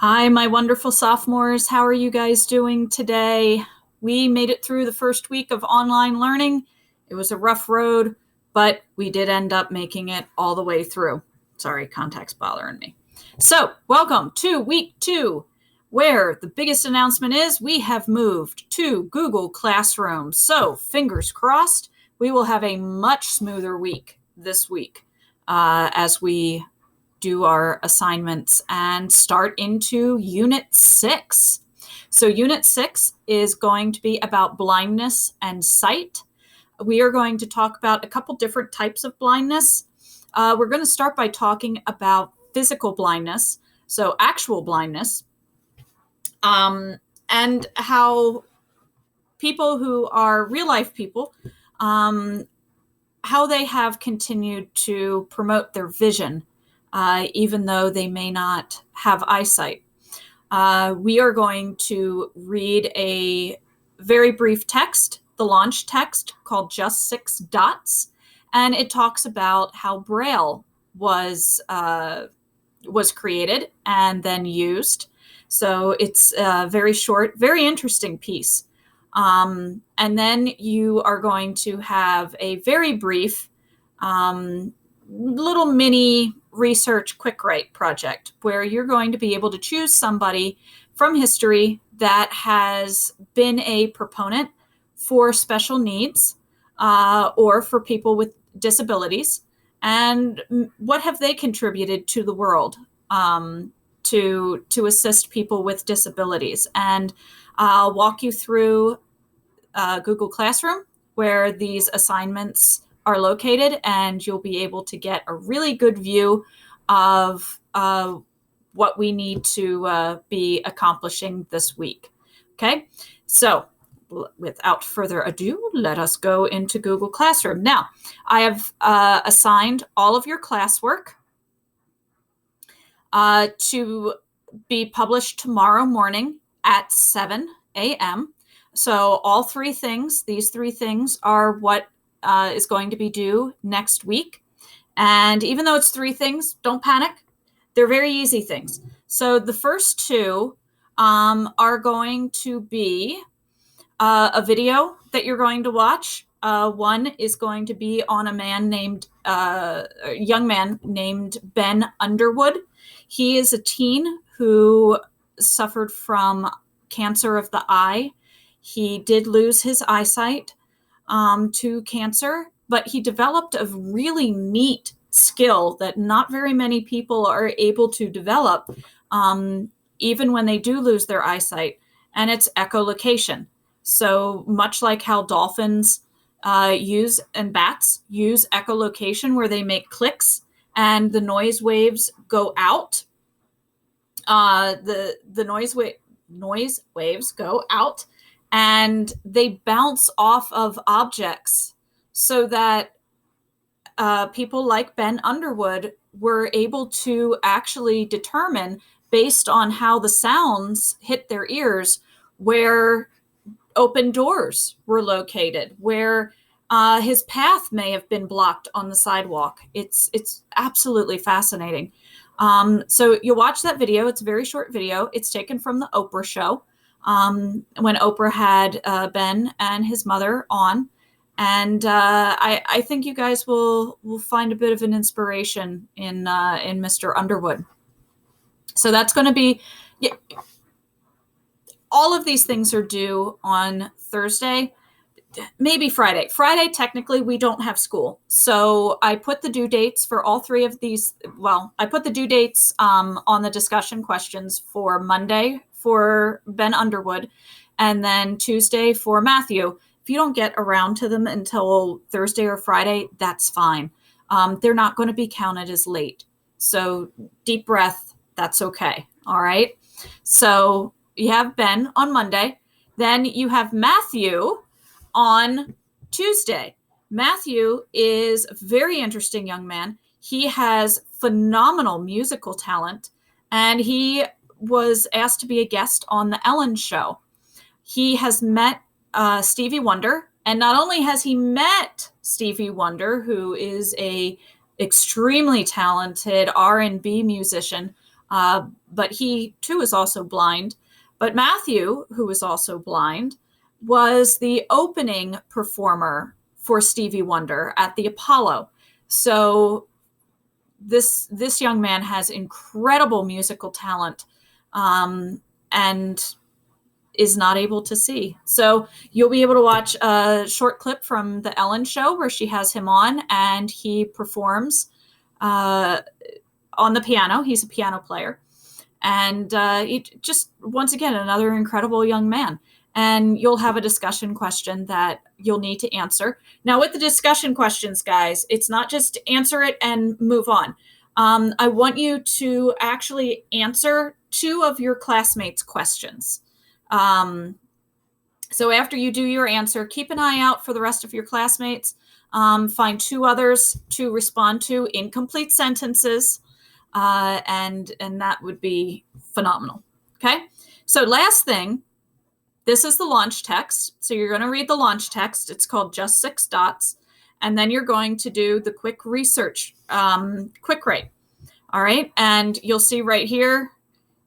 Hi, my wonderful sophomores. How are you guys doing today? We made it through the first week of online learning. It was a rough road, but we did end up making it all the way through. Sorry, contact's bothering me. So, welcome to week 2, where the biggest announcement is we have moved to Google Classroom. So, fingers crossed, we will have a much smoother week this week as we do our assignments and start into Unit 6. So Unit 6 is going to be about blindness and sight. We are going to talk about a couple different types of blindness. We're going to start by talking about physical blindness, so actual blindness, and how people who are real life people, how they have continued to promote their vision even though they may not have eyesight. We are going to read a very brief text, the launch text called Just Six Dots, and it talks about how Braille was created and then used. So it's a very short, very interesting piece. And then you are going to have a very brief little mini research quick write project where you're going to be able to choose somebody from history that has been a proponent for special needs or for people with disabilities, and what have they contributed to the world to assist people with disabilities. And I'll walk you through Google Classroom where these assignments are located, and you'll be able to get a really good view of what we need to be accomplishing this week. Okay, so without further ado, let us go into Google Classroom. Now, I have assigned all of your classwork to be published tomorrow morning at 7 a.m. So all three things, these three things are what is going to be due next week. And even though it's three things, don't panic. They're very easy things. So the first two are going to be a video that you're going to watch. One is going to be on a young man named Ben Underwood. He is a teen who suffered from cancer of the eye. He did lose his eyesight to cancer, but he developed a really neat skill that not very many people are able to develop, even when they do lose their eyesight, and it's echolocation. So much like how dolphins and bats use echolocation, where they make clicks and the noise waves go out, the noise waves go out, and they bounce off of objects, so that people like Ben Underwood were able to actually determine, based on how the sounds hit their ears, where open doors were located, where his path may have been blocked on the sidewalk. It's absolutely fascinating. So you'll watch that video. It's a very short video. It's taken from the Oprah show, when Oprah had Ben and his mother on. And I think you guys will find a bit of an inspiration in Mr. Underwood. So that's going to be, yeah, all of these things are due on Thursday, maybe Friday. Friday, technically, we don't have school. So I put the due dates for all three of these. Well, I put the due dates on the discussion questions for Monday for Ben Underwood, and then Tuesday for Matthew. If you don't get around to them until Thursday or Friday, that's fine. They're not going to be counted as late. So deep breath, that's okay. All right. So you have Ben on Monday. Then you have Matthew on Tuesday. Matthew is a very interesting young man. He has phenomenal musical talent, and he was asked to be a guest on the Ellen Show. He has met Stevie Wonder, and not only has he met Stevie Wonder, who is a extremely talented R&B musician, but he too is also blind. But Matthew, who is also blind, was the opening performer for Stevie Wonder at the Apollo. So this young man has incredible musical talent, and is not able to see. So you'll be able to watch a short clip from the Ellen Show where she has him on, and he performs on the piano. He's a piano player. And he just, once again, another incredible young man. And you'll have a discussion question that you'll need to answer. Now, with the discussion questions, guys, it's not just answer it and move on. I want you to actually answer 2 of your classmates' questions. So after you do your answer, keep an eye out for the rest of your classmates. Find 2 others to respond to in complete sentences. And that would be phenomenal. Okay. So last thing, this is the launch text. So you're going to read the launch text. It's called Just 6 Dots. And then you're going to do the quick research, quick write. All right. And you'll see right here,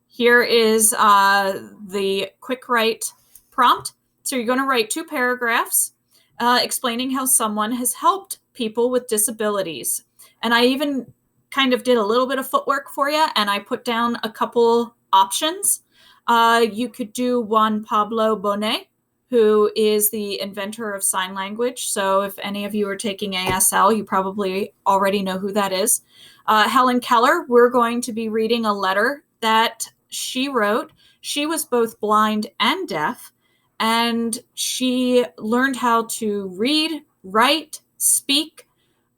here is the quick write prompt. So you're going to write 2 paragraphs explaining how someone has helped people with disabilities. And I even kind of did a little bit of footwork for you, and I put down a couple options. You could do Juan Pablo Bonet, who is the inventor of sign language. So if any of you are taking ASL, you probably already know who that is. Helen Keller, we're going to be reading a letter that she wrote. She was both blind and deaf, and she learned how to read, write, speak,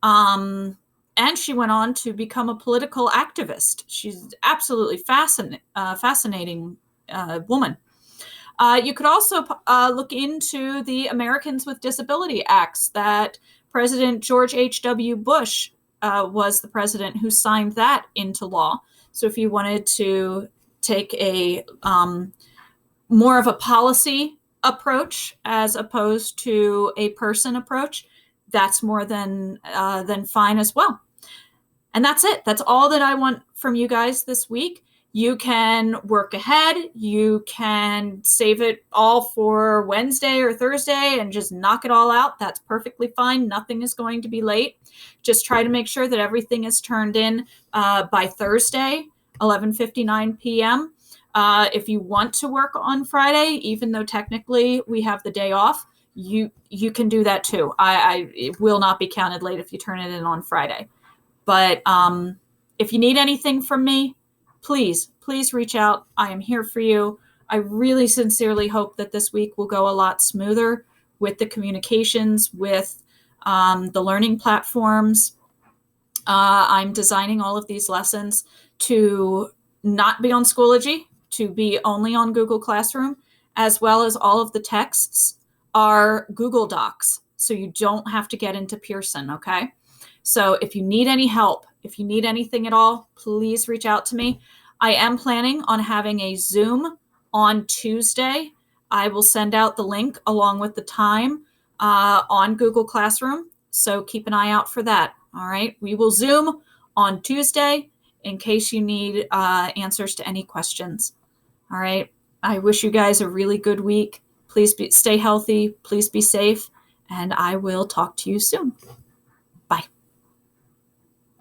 and she went on to become a political activist. She's absolutely fascinating woman. You could also look into the Americans with Disability Acts that President George H.W. Bush was the president who signed that into law. So if you wanted to take a more of a policy approach as opposed to a person approach, that's more than fine as well. And that's it. That's all that I want from you guys this week. You can work ahead. You can save it all for Wednesday or Thursday and just knock it all out. That's perfectly fine. Nothing is going to be late. Just try to make sure that everything is turned in by Thursday, 11:59 p.m. If you want to work on Friday, even though technically we have the day off, you can do that too. It will not be counted late if you turn it in on Friday. But if you need anything from me, please reach out. I am here for you. I really sincerely hope that this week will go a lot smoother with the communications, with the learning platforms. I'm designing all of these lessons to not be on Schoology, to be only on Google Classroom, as well as all of the texts are Google Docs. So you don't have to get into Pearson, okay? So if you need any help, if you need anything at all, please reach out to me. I am planning on having a Zoom on Tuesday. I will send out the link along with the time on Google Classroom. So keep an eye out for that. All right. We will Zoom on Tuesday in case you need answers to any questions. All right. I wish you guys a really good week. Please stay healthy. Please be safe. And I will talk to you soon.